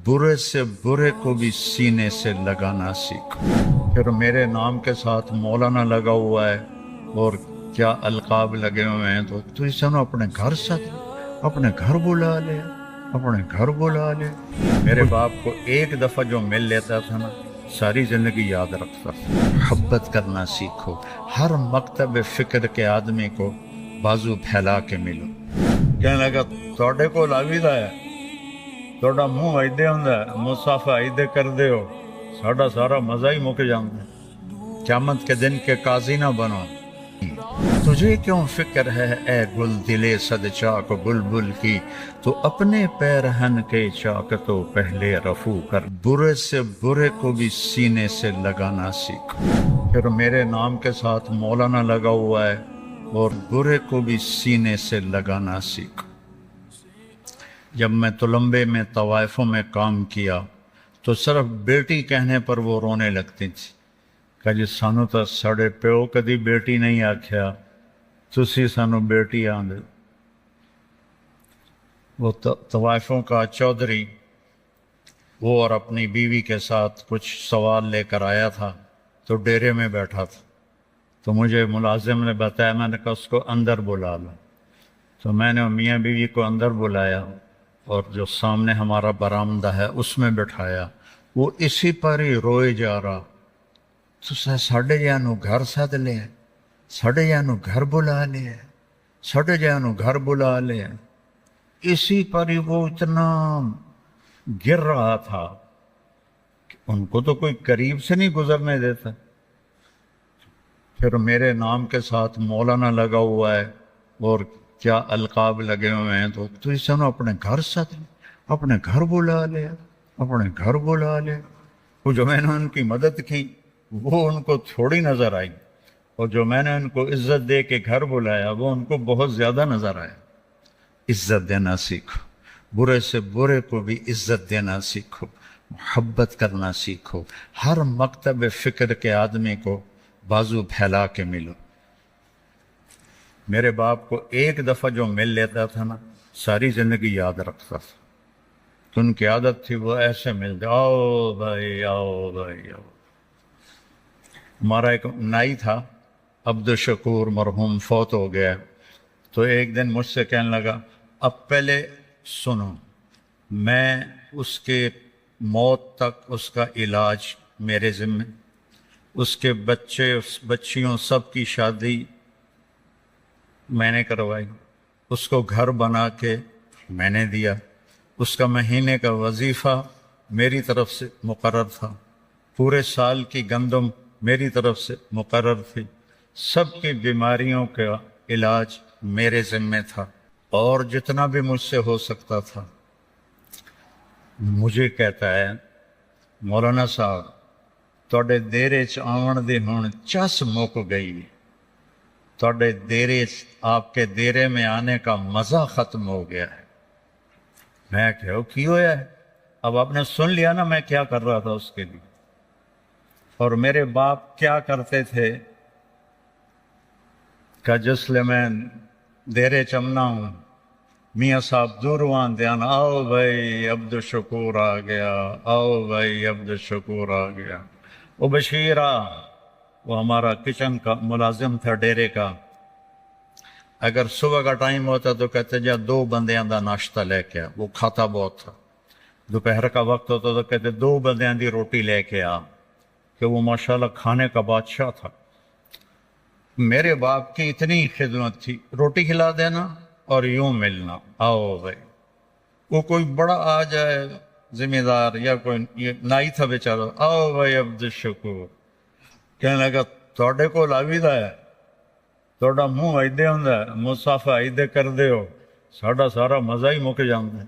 برے سے برے کو بھی سینے سے لگانا سیکھو۔ پھر میرے نام کے ساتھ مولانا لگا ہوا ہے اور کیا القاب لگے ہوئے ہیں، تو اس نے اپنے گھر ساتھ اپنے گھر بلا لے، اپنے گھر بلا لے۔ میرے باپ کو ایک دفعہ جو مل لیتا تھا نا، ساری زندگی یاد رکھتا تھا۔ محبت کرنا سیکھو، ہر مکتب فکر کے آدمی کو بازو پھیلا کے ملو۔ کہنے لگا تھوڑے کو لاویدہ ہے، تھوڑا منہ ایدے ہوندا ہے، مصافہ ایدے کر دے ہو، ساڈا سارا مزہ ہی مک جاندا ہے۔ قیامت کے دن کے قاضی نہ بنو۔ تجھے کیوں فکر ہے اے گل دلے صد چاک بلبل کی، تو اپنے پیرہن کے چاک تو پہلے رفو کر۔ برے سے برے کو بھی سینے سے لگانا سیکھو۔ پھر میرے نام کے ساتھ مولانا لگا ہوا ہے اور برے کو بھی سینے سے لگانا سیکھو۔ جب میں تلمبے میں طوائفوں میں کام کیا تو صرف بیٹی کہنے پر وہ رونے لگتی تھی کہ جی سانو تو ساڑے پیو کدی بیٹی نہیں آکھیا، تسی سانو بیٹی آندے۔ وہ طوائفوں کا چودھری وہ اور اپنی بیوی کے ساتھ کچھ سوال لے کر آیا تھا، تو ڈیرے میں بیٹھا تھا، تو مجھے ملازم نے بتایا، میں نے کہا اس کو اندر بلا لو۔ تو میں نے میاں بیوی کو اندر بلایا اور جو سامنے ہمارا برآمدہ ہے اس میں بٹھایا، وہ اسی پر ہی روئے جا رہا۔ تو ساڑھے جانو گھر سد لے، ساڑھے جانو گھر بلا لے، ساڑھے جانو گھر بلا لے۔ اسی پر ہی وہ اتنا گر رہا تھا کہ ان کو تو کوئی قریب سے نہیں گزرنے دیتا۔ پھر میرے نام کے ساتھ مولانا لگا ہوا ہے اور کیا القاب لگے ہوئے ہیں، تو اس نے اپنے گھر ساتھ اپنے گھر بلا لے، اپنے گھر بلا لے۔ وہ جو میں نے ان کی مدد کی وہ ان کو تھوڑی نظر آئی، اور جو میں نے ان کو عزت دے کے گھر بلایا وہ ان کو بہت زیادہ نظر آیا۔ عزت دینا سیکھو، برے سے برے کو بھی عزت دینا سیکھو، محبت کرنا سیکھو، ہر مکتب فکر کے آدمی کو بازو پھیلا کے ملو۔ میرے باپ کو ایک دفعہ جو مل لیتا تھا نا، ساری زندگی یاد رکھتا تھا۔ تو ان کی عادت تھی وہ ایسے ملتے، آؤ بھائی آؤ بھائی آؤ۔ ہمارا ایک نائی تھا عبد الشکور، مرحوم فوت ہو گیا، تو ایک دن مجھ سے کہنے لگا اب پہلے سنو، میں اس کے موت تک اس کا علاج میرے ذمہ، اس کے بچے بچیوں سب کی شادی میں نے کروائی، اس کو گھر بنا کے میں نے دیا، اس کا مہینے کا وظیفہ میری طرف سے مقرر تھا، پورے سال کی گندم میری طرف سے مقرر تھی، سب کی بیماریوں کا علاج میرے ذمہ تھا، اور جتنا بھی مجھ سے ہو سکتا تھا۔ مجھے کہتا ہے مولانا صاحب تھوڑے دیرے آون دی ہن چس مک گئی، تھوڑے دیرے آپ کے دیرے میں آنے کا مزہ ختم ہو گیا ہے۔ میں کہو کی ہویا ہے؟ اب آپ نے سن لیا نا میں کیا کر رہا تھا اس کے لیے، اور میرے باپ کیا کرتے تھے کہ جس لئے میں دیرے چمنا ہوں، میاں صاحب دورواں دیان آؤ بھائی عبد الشکور آ گیا، آؤ بھائی عبد الشکور آ گیا۔ وہ بشیر وہ ہمارا کچن کا ملازم تھا ڈیرے کا، اگر صبح کا ٹائم ہوتا تو کہتے جا 2 بندیاں دا ناشتہ لے کے آ، وہ کھاتا بہت تھا۔ دوپہر کا وقت ہوتا تو کہتے 2 بندیاں دی روٹی لے کے آ، کہ وہ ماشاءاللہ کھانے کا بادشاہ تھا۔ میرے باپ کی اتنی خدمت تھی، روٹی کھلا دینا اور یوں ملنا، آؤ بھائی۔ وہ کوئی بڑا آ جائے ذمہ دار یا کوئی یہ نائی تھا بیچارہ، آؤ بھائی عبد الشکور۔ کہنے لگا تھوڑے کو لاویدہ ہے، تھوڑا منہ ایدے ہوندا ہے، مصافہ ایدے کر دے ہو، ساڈا سارا مزہ ہی مک جاندا ہے۔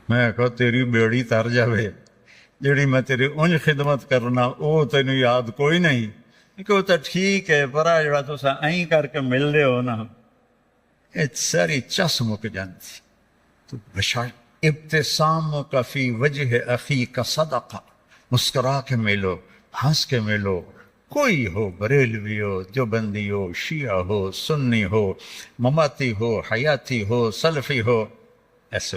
میں کہا تیری بیڑی تر جاوے، جڑی میں تیری انج خدمت کرنا وہ تینوں یاد کوئی نہیں، کہ وہ تو ٹھیک ہے پر جڑا تساں این کر کے مل دے ہو نا، یہ ساری چس مک جانتی۔ تو ابتسام کا فی وجہ اخی کا صدقہ، مسکرا کے ملو، ہنس کے ملو، کوئی ہو، بریلوی ہو، دیوبندی ہو، شیعہ ہو، سنی ہو، مماتی ہو، حیاتی ہو، سلفی ہو، ایسے